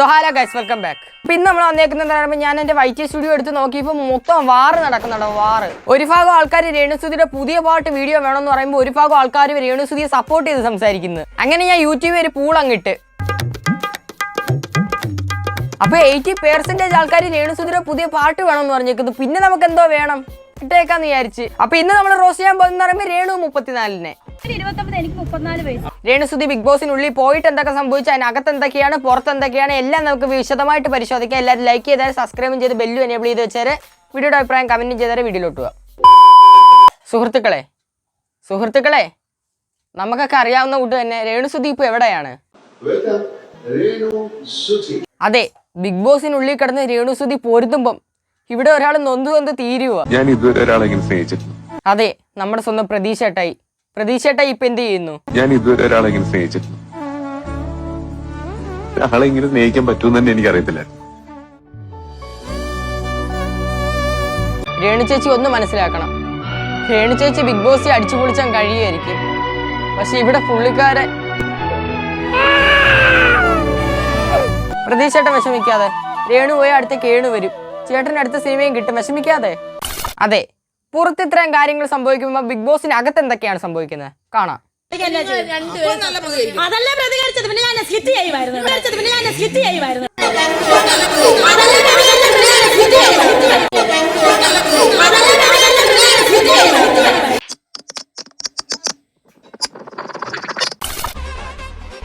Hello guys, welcome back. പിന്നെ നമ്മൾ വന്നേക്കുന്നതാണ് ഞാൻ എൻ്റെ വൈറ്റ് സ്റ്റുഡിയോ എടുത്ത് നോക്കിയപ്പോൾ മൊത്തം വാറ് നടക്കുന്നുണ്ടോ. വാറ് ഒരു ഭാഗം ആൾക്കാർ രേണുസുതിയുടെ പുതിയ പാട്ട് വീഡിയോ വേണമെന്ന് പറയുമ്പോൾ ഒരു ഭാഗം ആൾക്കാർ രേണുസുതിയെ സപ്പോർട്ട് ചെയ്ത് സംസാരിക്കുന്നത്. അങ്ങനെ ഞാൻ യൂട്യൂബിൽ ഒരു പൂൾ അങ്ങിട്ട് അപ്പോൾ 80% ആൾക്കാർ രേണുസുതിയുടെ പുതിയ പാട്ട് വേണമെന്ന് പറഞ്ഞേക്കുന്നു. പിന്നെ നമുക്ക് എന്തോ വേണം ഇട്ടേക്കാന്ന് വിചാരിച്ച്. അപ്പൊ ഇന്ന് നമ്മൾ റോസ്റ്റ് ചെയ്യാൻ പോകുന്ന പറയുമ്പോൾ രേണു 34-നെ, രേണുസുതി ബിഗ് ബോസിനുള്ളിൽ പോയിട്ട് എന്തൊക്കെ സംഭവിച്ചു, അതിനകത്ത് എന്തൊക്കെയാണ് പുറത്ത് എന്തൊക്കെയാണ് എല്ലാം നമുക്ക് വിശദമായിട്ട് പരിശോധിക്കാം. എല്ലാവരും ലൈക്ക് ചെയ്താൽ സബ്സ്ക്രൈബും ചെയ്ത് ബെല്ലും എനേബിൾ ചെയ്ത് വെച്ചാൽ വീഡിയോയുടെ അഭിപ്രായം കമന്റും ചെയ്താൽ വീഡിയോയിലോട്ട് പോവാം. സുഹൃത്തുക്കളെ നമുക്കൊക്കെ അറിയാവുന്ന കൂട്ട് തന്നെ രേണുസുതി ഇപ്പൊ എവിടെയാണ്? അതെ, ബിഗ് ബോസിനുള്ളിൽ കിടന്ന് രേണുസുതി പൊരുതുമ്പം ഇവിടെ ഒരാൾ നൊന്ത് തീരുവ. ഞാൻ ഇതുവരെ ഒരാളെങ്കിലും സ്നേഹിച്ചിട്ടില്ല. അതെ, നമ്മുടെ സ്വന്തം പ്രതീക്ഷേട്ടായി ഇപ്പൊ എന്ത് ചെയ്യുന്നു? ഞാൻ ഇതുവരെ ഒരാളെങ്കിലും സ്നേഹിച്ചിട്ടില്ല. ആളെങ്കിലും സ്നേഹിക്കാൻ പറ്റുമെന്ന് തന്നെ എനിക്കറിയത്തില്ല. രേണു ചേച്ചി ഒന്ന് മനസ്സിലാക്കണം. രേണു ചേച്ചി ബിഗ് ബോസ് അടിച്ചു പൊളിച്ചാൻ കഴിയുമായിരിക്കും, പക്ഷെ ഇവിടെ പുള്ളിക്കാരൻ പ്രതീക്ഷേട്ടൻ വിഷമിക്കാതെ. രേണു പോയി അടുത്ത കേണു വരും, ചേട്ടൻ്റെ അടുത്ത സിനിമയും കിട്ടും, വിഷമിക്കാതെ. അതെ, പുറത്ത് ഇത്രയും കാര്യങ്ങൾ സംഭവിക്കുമ്പോൾ ബിഗ് ബോസിനകത്ത് എന്തൊക്കെയാണ് സംഭവിക്കുന്നത് കാണാം.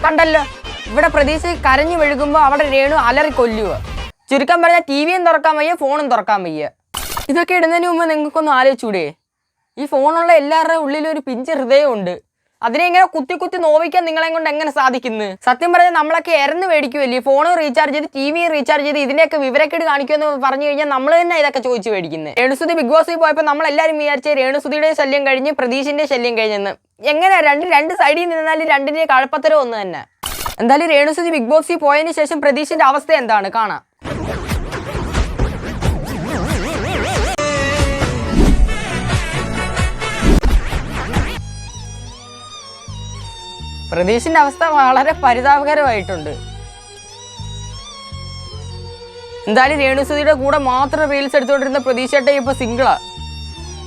കണ്ടല്ലോ, ഇവിടെ പ്രതീക്ഷ കരഞ്ഞു മെഴുകുമ്പോൾ അവിടെ രേണു അലറി കൊല്ലുക. ചുരുക്കം പറഞ്ഞാൽ ടിവിയും തുറക്കാൻ വയ്യ, ഫോണും തുറക്കാൻ വയ്യ. ഇതൊക്കെ ഇടുന്നതിന് മുമ്പ് നിങ്ങൾക്കൊന്ന് ആലോചിച്ചൂടെ? ഈ ഫോണുള്ള എല്ലാവരുടെയും ഉള്ളിൽ ഒരു പിഞ്ച് ഹൃദയമുണ്ട്. അതിനെ ഇങ്ങനെ കുത്തി നോവിക്കാൻ നിങ്ങളെ കൊണ്ട് എങ്ങനെ സാധിക്കുന്നു? സത്യം പറഞ്ഞാൽ നമ്മളൊക്കെ ഇറന്ന് മേടിക്കുമല്ലേ, ഫോണും റീചാർജ് ചെയ്ത് ടിവിയും റീചാർജ് ചെയ്ത് ഇതിൻ്റെയൊക്കെ വിവരക്കേട് കാണിക്കുമെന്ന് പറഞ്ഞു കഴിഞ്ഞാൽ നമ്മൾ തന്നെ ഇതൊക്കെ ചോദിച്ചു മേടിക്കുന്നത്. രേണുസുതി ബിഗ് ബോസിൽ പോയപ്പോൾ നമ്മളെല്ലാവരും വിചാരിച്ച രേണുസുതിയുടെ ശല്യം കഴിഞ്ഞ് പ്രതീഷിന്റെ ശല്യം കഴിഞ്ഞെന്ന്. എങ്ങനെയാ രണ്ട് സൈഡിൽ നിന്നാലും രണ്ടിന്റെ കഴപ്പത്തരം ഒന്ന് തന്നെ. എന്തായാലും രേണുസുതി ബിഗ് ബോസിൽ പോയതിനു ശേഷം പ്രതീഷിന്റെ അവസ്ഥ എന്താണ് കാണാം. പ്രതീഷിന്റെ അവസ്ഥ വളരെ പരിതാപകരമായിട്ടുണ്ട്. എന്തായാലും രേണുസുതിയുടെ കൂടെ മാത്രം റീൽസ് എടുത്തുകൊണ്ടിരുന്ന പ്രതീക്ഷേട്ട ഇപ്പൊ സിംഗിളാ.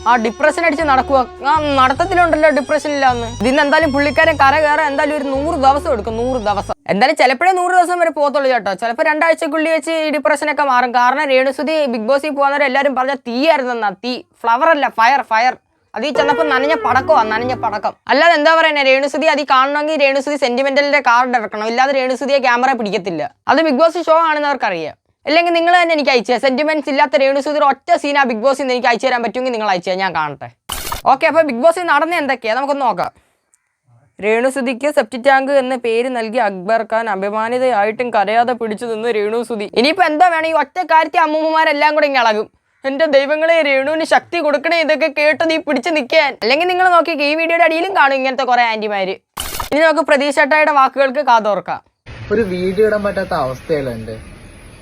ആ ഡിപ്രഷൻ അടിച്ച് നടക്കുക. ആ നടത്തത്തിലുണ്ടല്ലോ ഡിപ്രഷൻ ഇല്ലാന്ന്. ഇതിന്ന് എന്തായാലും പുള്ളിക്കാരൻ കര കയറാൻ എന്തായാലും ഒരു 100 ദിവസം എടുക്കും. 100 ദിവസം എന്തായാലും ചിലപ്പോഴേ 100 ദിവസം വരെ പോകത്തുള്ളൂ ചേട്ടോ. ചിലപ്പോൾ 2 ആഴ്ചക്കുള്ളിൽ വെച്ച് ഈ ഡിപ്രഷനൊക്കെ മാറും. കാരണം രേണുസുതി ബിഗ് ബോസിൽ പോകുന്നവരെ എല്ലാവരും പറഞ്ഞ തീയായിരുന്നെന്നാ. തീ, ഫ്ലവർ അല്ല, ഫയർ. അതിൽ ചെന്നപ്പോൾ നനഞ്ഞ പടക്കം. അല്ലാതെ എന്താ പറയുക, രേണുസുതി അതിൽ കാണണമെങ്കിൽ രേണുസുതി സെന്റിമെന്റലിന്റെ കാർഡ് ഇറക്കണം, ഇല്ലാതെ രേണുസുതിയെ ക്യാമറ പിടിക്കത്തില്ല. അത് ബിഗ് ബോസ് ഷോ കാണുന്നവർക്കറിയാം. അല്ലെങ്കിൽ നിങ്ങൾ തന്നെ എനിക്ക് അയച്ചു സെന്റിമെന്റ്സ് ഇല്ലാത്ത രേണുസുതിയുടെ ഒറ്റ സീൻ ആ ബിഗ് ബോസിൽ നിന്ന് എനിക്ക് അയച്ചു തരാൻ പറ്റുമെങ്കിൽ നിങ്ങൾ അയച്ചു ഞാൻ കാണട്ടെ. ഓക്കെ, അപ്പോൾ ബിഗ് ബോസിൽ നടന്ന എന്തൊക്കെയാണ് നമുക്കൊന്ന് നോക്കാം. രേണുസുതിക്ക് സെപ്റ്റി ടാങ്ക് എന്ന പേര് നൽകി അക്ബർ ഖാൻ അഭിമാനിതയായിട്ടും കരയാതെ പിടിച്ചു നിന്ന് രേണുസുതി. ഇനിയിപ്പോൾ എന്താ വേണം, ഈ ഒറ്റ കാര്യത്തിൽ അമ്മൂമ്മമാരെല്ലാം കൂടെ ഇങ്ങനെ ഇളകും. എന്റെ ദൈവങ്ങളെ, രേണുവിന് ശക്തി കൊടുക്കണേ ഇതൊക്കെ കേട്ട് നീ പിടിച്ച് നിൽക്കാൻ. അല്ലെങ്കിൽ നിങ്ങൾ നോക്കി ഈ വീഡിയോയുടെ അടിയിലും കാണും ഇങ്ങനത്തെ കുറെ ആന്റിമാര്. ഇനി നമുക്ക് പ്രതീക്ഷേട്ടായുടെ വാക്കുകൾക്ക് കാതോർക്കാം. ഒരു വീഡിയോ ഇടാൻ പറ്റാത്ത അവസ്ഥയല്ല എന്റെ,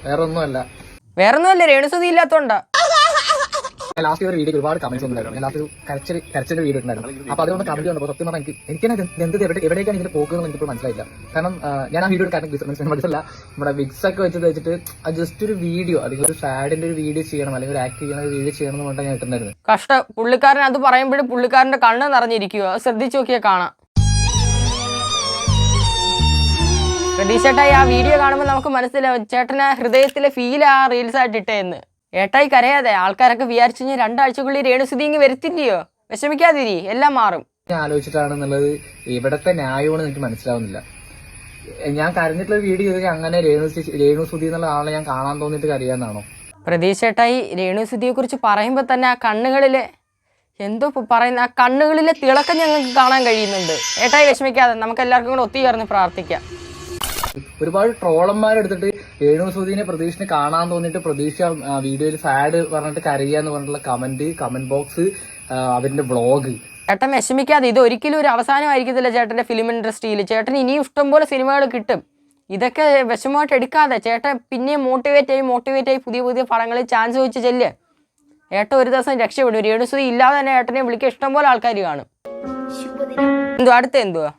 വേറൊന്നുമല്ല രേണുസുതി ഇല്ലാത്തോണ്ടാ. ലാസ്റ്റ് ഒരു വീഡിയോ ഒരുപാട് കമന്റ്സ് ഉണ്ടായിരുന്നു. ലാസ്റ്റ് ഒരു കരച്ചിന്റെ വീഡിയോ ഉണ്ടായിരുന്നു. അപ്പൊ അതുകൊണ്ട് കമന്റ് വന്നപ്പോൾ സത്യം പറഞ്ഞാൽ എനിക്ക് എവിടേക്കാണ് ഇതിന്റെ പോകുന്നത് എനിക്കിപ്പോൾ മനസ്സിലായില്ല. കാരണം ഞാൻ ആ വീഡിയോ മനസ്സിലല്ല, നമ്മുടെ വിക്സ് ഒക്കെ വെച്ചിട്ട് ജസ്റ്റ് ഒരു വീഡിയോ, അല്ലെങ്കിൽ ഒരു സാഡിന്റെ ഒരു വീഡിയോ ചെയ്യണം, അല്ലെങ്കിൽ ഒരു ആക്ട് ചെയ്യണ ഒരു വീഡിയോ ചെയ്യണം എന്ന് പറഞ്ഞാൽ ഞാൻ ഇട്ടുണ്ടായിരുന്നു. കഷ്ടം, പുള്ളിക്കാരൻ അത് പറയുമ്പോഴും പുള്ളിക്കാരന്റെ കണ്ണ് നിറഞ്ഞിരിക്കുക. ശ്രദ്ധിച്ചു നോക്കിയാൽ കാണാം. പ്രതീക്ഷേട്ടായി ആ വീഡിയോ കാണുമ്പോൾ നമുക്ക് മനസ്സിലാവും ചേട്ടന് ഹൃദയത്തിലെ ഫീൽ ആ റീൽസ് ആയിട്ട് ഇട്ടേന്ന്. ഏട്ടായി കരയാതെ, ആൾക്കാരൊക്കെ വിചാരിച്ചു കഴിഞ്ഞാൽ 2 ആഴ്ചക്കുള്ളിൽ രേണുസുതി ഇങ്ങ് വരുത്തില്ലയോ, വിഷമിക്കാതിരി, എല്ലാം മാറും. ഞാൻ ആലോചിച്ചിട്ടാണെന്നുള്ളത് ഇവിടത്തെ ന്യായമാണെന്ന് എനിക്ക് മനസ്സിലാവുന്നില്ല. ഞാൻ കരഞ്ഞിട്ടുള്ള വീഡിയോ ചെയ്തെങ്കിൽ അങ്ങനെ രേണുസുതി എന്നുള്ള ആളെ ഞാൻ കാണാൻ തോന്നിയിട്ട് കരയാന്നാണോ? പ്രതീക്ഷേട്ടായി രേണുസുതിയെ കുറിച്ച് പറയുമ്പോൾ തന്നെ ആ കണ്ണുകളിലെ എന്തോ പറയുന്ന ആ കണ്ണുകളിലെ തിളക്കം ഞങ്ങൾക്ക് കാണാൻ കഴിയുന്നുണ്ട്. ഏട്ടായി വിഷമിക്കാതെ, നമുക്ക് എല്ലാവർക്കും കൂടെ ഒത്തുചേർന്ന് പ്രാർത്ഥിക്കാം. ഒരുപാട് ട്രോളന്മാരെടുത്തിട്ട് രേണുസുതിനെ പ്രതീക്ഷിനെ കാണാൻ തോന്നിയിട്ട് പ്രതീക്ഷ വീഡിയോയിൽ സാഡ് പറഞ്ഞിട്ട് കരയാന്ന് പറഞ്ഞിട്ടുള്ള കമന്റ് ബോക്സ്, അവരുടെ വ്ളോഗ്. ചേട്ടൻ വിഷമിക്കാതെ, ഇത് ഒരിക്കലും ഒരു അവസാനമായിരിക്കത്തില്ല ചേട്ടന്റെ ഫിലിം ഇൻഡസ്ട്രിയിൽ. ചേട്ടൻ ഇനിയും ഇഷ്ടംപോലെ സിനിമകൾ കിട്ടും. ഇതൊക്കെ വിഷമമായിട്ട് എടുക്കാതെ ചേട്ടൻ പിന്നെ മോട്ടിവേറ്റ് ആയി പുതിയ പടങ്ങളിൽ ചാൻസ് വെച്ച് ചെല്ല്. ഏട്ടൻ ഒരു ദിവസം രക്ഷപ്പെടും. രേണുസുതി ഇല്ലാതെ തന്നെ ഏട്ടനെ വിളിക്കാൻ ഇഷ്ടംപോലെ ആൾക്കാർ കാണും. എന്തുവാ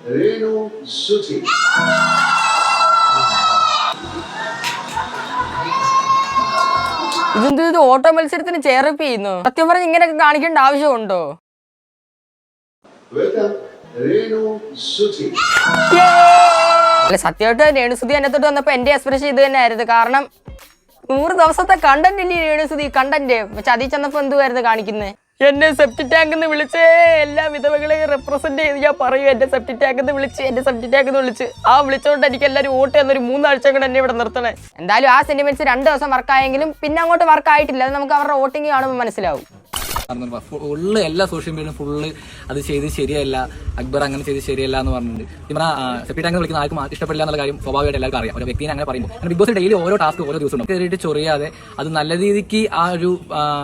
Renu Suti. ഇത് ഓട്ടോ മത്സരത്തിന് ചേർപ്പ് ചെയ്യുന്നു. സത്യം പറഞ്ഞ് ഇങ്ങനെയൊക്കെ കാണിക്കേണ്ട ആവശ്യമുണ്ടോ? അല്ല സത്യമായിട്ട് രേണുസുതി എന്നെ തൊട്ട് വന്നപ്പോ എന്റെ എക്സ്പ്രഷൻ ഇത് തന്നെ ആയിരുന്നു. കാരണം 100 ദിവസത്തെ കണ്ടന്റ് ഇല്ലേ രേണുസുതി, കണ്ടന്റ്. പക്ഷെ അതിൽ ചെന്നപ്പോ എന്തുവായിരുന്നു കാണിക്കുന്നത്? എന്നെ സെപ്റ്റി ടാങ്ക് എന്ന് വിളിച്ച് എല്ലാ വിധവകളെയും റെപ്രസെന്റ് ചെയ്ത് ഞാൻ പറയും. എന്റെ സെപ്റ്റി ടാങ്ക് എന്ന് വിളിച്ച് ആ വിളിച്ചോണ്ട് എനിക്ക് എല്ലാവരും വോട്ട് ചെയ്യുന്ന ഒരു 3 ആഴ്ച കൊണ്ട് എന്നെ ഇവിടെ നിർത്തണേ. എന്തായാലും ആ സെന്റിമെന്റ്സ് 2 ദിവസം വർക്കായെങ്കിലും പിന്നെ അങ്ങോട്ട് വർക്ക് ആയിട്ടില്ല. അത് നമുക്ക് അവരുടെ വോട്ടിംഗ് കാണുമ്പോൾ മനസ്സിലാവും. ഫുള്ള് എല്ലാ സോഷ്യൽ മീഡിയയിലും ഫുള്ള് അത് ചെയ്ത് ശരിയല്ല, അക്ബർ അങ്ങനെ ചെയ്ത് ശരിയല്ല എന്ന് പറഞ്ഞിട്ടുണ്ട്. ഇവിടെ സെപ്റ്റി ടാങ്ക് വിളിക്കുന്ന ആർക്കും ഇഷ്ടപ്പെടില്ല എന്നുള്ള കാര്യം സ്വാഭാവികമായിട്ട് എല്ലാവർക്കും അറിയാം. ഒരു വ്യക്തിനെ അങ്ങനെ പറയുമ്പോൾ ബിഗ് ബോസ് ഡെയിലി ഓരോ ടാസ്ക് ഓരോ ദിവസം കയറിയിട്ട് ചൊറിയാതെ അത് നല്ല രീതിക്ക് ആ ഒരു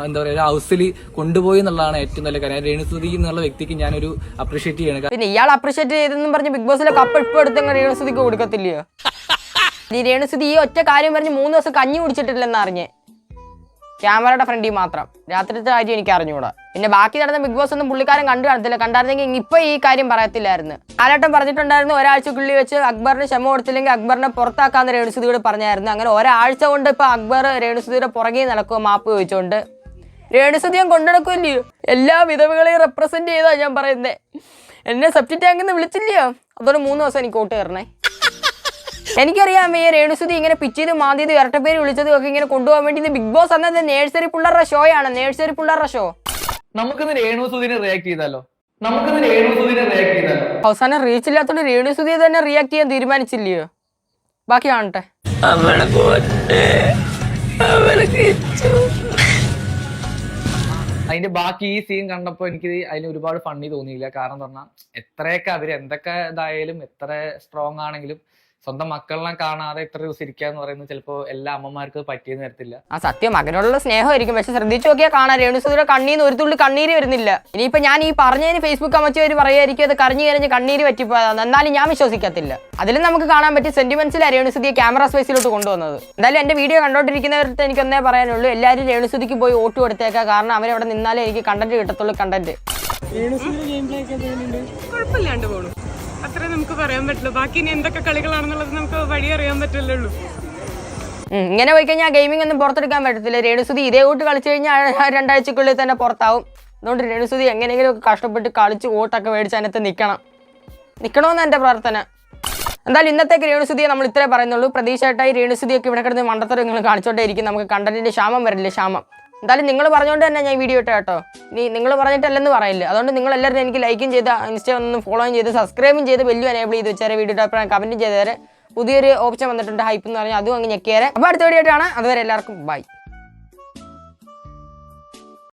എന്താ പറയുക ഒരു ഹൗസിൽ കൊണ്ടുപോയി എന്നുള്ളതാണ് ഏറ്റവും നല്ല കാര്യം. രേണുസുതി എന്നുള്ള വ്യക്തിക്ക് ഞാനൊരു അപ്രീഷിയേറ്റ് ചെയ്യണം. പിന്നെ ഇയാൾ അപ്രീഷിയേറ്റ് ചെയ്തെന്നും പറഞ്ഞ് ബിഗ് ബോസിലെ കപ്പ് ഇപ്പൊ എടുത്തങ്ങ് രേണുസുതിക്ക് കൊടുക്കത്തില്ലയോ? ഈ രേണുസുതി ഈ ഒറ്റ കാര്യം പറഞ്ഞ് 3 ദിവസം കഞ്ഞി കുടിച്ചിട്ടില്ലെന്ന് അറിഞ്ഞേ. ക്യാമറയുടെ ഫ്രണ്ടിൽ മാത്രം. രാത്രിത്തെ കാര്യം എനിക്ക് അറിഞ്ഞുകൂടാ. പിന്നെ ബാക്കി നടന്ന ബിഗ് ബോസ് ഒന്നും പുള്ളിക്കാരൻ കണ്ടു കാണത്തില്ല. കണ്ടായിരുന്നെങ്കിൽ ഇപ്പൊ ഈ കാര്യം പറയത്തില്ലായിരുന്നു. ആലട്ടം പറഞ്ഞിട്ടുണ്ടായിരുന്നു ഒരാഴ്ചക്കുള്ളിൽ വെച്ച് അക്ബറിന് ക്ഷമ കൊടുത്തില്ലെങ്കിൽ അക്ബറിനെ പുറത്താക്കാന്ന് രേണുസുതിയോട് പറഞ്ഞായിരുന്നു. അങ്ങനെ ഒരാഴ്ച കൊണ്ട് ഇപ്പൊ അക്ബർ രേണുസുതിയുടെ പുറകെ നടക്കുക മാപ്പ് ചോദിച്ചുകൊണ്ട്. രേണുസുതിയും കൊണ്ടുനടക്കുമല്ലയോ, എല്ലാ വിധവകളെയും റെപ്രസെന്റ് ചെയ്താ ഞാൻ പറയുന്നത്. എന്നെ സെപ്റ്റി ടാങ്ക് എന്ന് വിളിച്ചില്ലയോ, അതോടെ 3 ദിവസം എനിക്ക് വോട്ട് കയറണേ. എനിക്കറിയാം ഈ രേണുസുതി ഇങ്ങനെ പിച്ചത് മാന്തിയത് ഇരട്ടപ്പേര് വിളിച്ചതും ഒക്കെ ഇങ്ങനെ കൊണ്ടുപോകാൻ വേണ്ടി. ഇത് ബിഗ് ബോസ് എന്നത് നേഴ്സറി പിള്ളേരുടെ ഷോ ആണ്. നേഴ്സറി പിള്ളേരുടെ ഷോ. നമുക്കിന്ന് രേണുസുതിനെ റിയാക്ട് ചെയ്താലോ? അവസാനം റീച്ച് ഇല്ലാത്തോണ്ട് രേണുസുതിയെ തന്നെ റിയാക്ട് ചെയ്യാൻ തീരുമാനിച്ചില്ലയോ? ബാക്കി കാണട്ടെ. അതിന്റെ ബാക്കി ഈ സീൻ കണ്ടപ്പോ എനിക്ക് അതിന് ഒരുപാട് ഫണ്ണി തോന്നിയില്ല. കാരണം പറഞ്ഞാൽ എത്രയൊക്കെ അവര് എന്തൊക്കെ ഇതായാലും എത്ര സ്ട്രോങ് ആണെങ്കിലും സ്വന്തം മക്കളെ കാണാതെ ഇത്ര ദിവസം ഇരിക്കുക എന്ന് പറയുന്നത് ചിലപ്പോൾ എല്ലാ അമ്മമാർക്കും പറ്റിയെന്ന് വരത്തില്ല. ആ സത്യം മകനോടുള്ള സ്നേഹമായിരിക്കും. പക്ഷെ ശ്രദ്ധിച്ചു നോക്കിയാൽ കാണാൻ രേണുസുതിയുടെ കണ്ണീന്ന് ഒരു തുള്ളി കണ്ണീര് വരുന്നില്ല. ഇനിയിപ്പോ ഞാൻ ഈ പറഞ്ഞതിന് ഫേസ്ബുക്ക് അമ്മച്ചവര് പറയായിരിക്കും അത് കരഞ്ഞ് കണ്ണീര് പറ്റിപ്പോയതാണ്. എന്നാലും ഞാൻ വിശ്വസിക്കത്തില്ല. അതിലും നമുക്ക് കാണാൻ പറ്റിയ സെന്റിമെന്റ്സിലാണ് രേണുസുതിയെ ക്യാമറ സ്പേസിലോട്ട് കൊണ്ടുവന്നത്. എന്തായാലും എന്റെ വീഡിയോ കണ്ടോണ്ടിരിക്കുന്നവർക്ക് എനിക്ക് ഒന്നേ പറയാനുള്ളൂ, എല്ലാവരും രേണുസുതിക്ക് പോയി വോട്ട് കൊടുത്തേക്കാം. കാരണം അവരവിടെ നിന്നാലേ എനിക്ക് കണ്ടന്റ് കിട്ടത്തുള്ളൂ. കണ്ടന്റ് കുഴപ്പമില്ലാണ്ട് പോണു, അത്രേ നമുക്ക് പറയാൻ പറ്റുള്ളൂ. ബാക്കി ഇനി എന്തൊക്കെ കളികളാണെന്നുള്ളത് നമുക്ക് വഴി അറിയാൻ പറ്റില്ലല്ലോ. ഇങ്ങനെ പോയി കഴിഞ്ഞാൽ ഗെയിമിംഗ് ഒന്നും പുറത്തെടുക്കാൻ പറ്റത്തില്ല. രേണുസുതി ഇതേ കൂട്ട് കളിച്ചു കഴിഞ്ഞാൽ 2 ആഴ്ചക്കുള്ളിൽ തന്നെ പുറത്താവും. അതുകൊണ്ട് രേണുസുതി എങ്ങനെയെങ്കിലും ഒക്കെ കഷ്ടപ്പെട്ട് കളിച്ച് വോട്ടൊക്കെ മേടിച്ച് അതിനകത്ത് നിൽക്കണമെന്ന് എൻ്റെ പ്രാർത്ഥന. എന്തായാലും ഇന്നത്തേക്ക് രേണുസുതിയെ നമ്മൾ ഇത്രേ പറയുന്നുള്ളൂ. പ്രതീക്ഷയായിട്ടായി രേണുസുതിയൊക്കെ ഇവിടെ കിടന്ന് മണ്ടത്തരം നിങ്ങൾ കാണിച്ചോണ്ടേ ഇരിക്കും. നമുക്ക് കണ്ടന്റിന്റെ ക്ഷാമം വരില്ലേ, ക്ഷാമം. എന്തായാലും നിങ്ങൾ പറഞ്ഞുകൊണ്ട് തന്നെ ഞാൻ വീഡിയോ ഇട്ട കേട്ടോ. ഇനി നിങ്ങൾ പറഞ്ഞിട്ടല്ലെന്ന് പറയില്ല. അതുകൊണ്ട് നിങ്ങൾ എല്ലാവരും എനിക്ക് ലൈക്കും ചെയ്ത് ഇൻസ്റ്റ ഒന്ന് ഫോളോയും ചെയ്ത് സബ്സ്ക്രൈബും ചെയ്ത് ബെല്ലും എനേബിൾ ചെയ്ത് വെച്ചാൽ വീഡിയോ അഭിപ്രായം കമൻറ്റും ചെയ്തേരെ. പുതിയൊരു ഓപ്ഷൻ വന്നിട്ടുണ്ട് ഹൈപ്പ് എന്ന് പറഞ്ഞാൽ അതും അങ്ങ് ഞെക്കിയേരെ. അപ്പോൾ അടുത്ത വീഡിയോ ആയിട്ടാണ്. അതുവരെ എല്ലാവർക്കും ബൈ.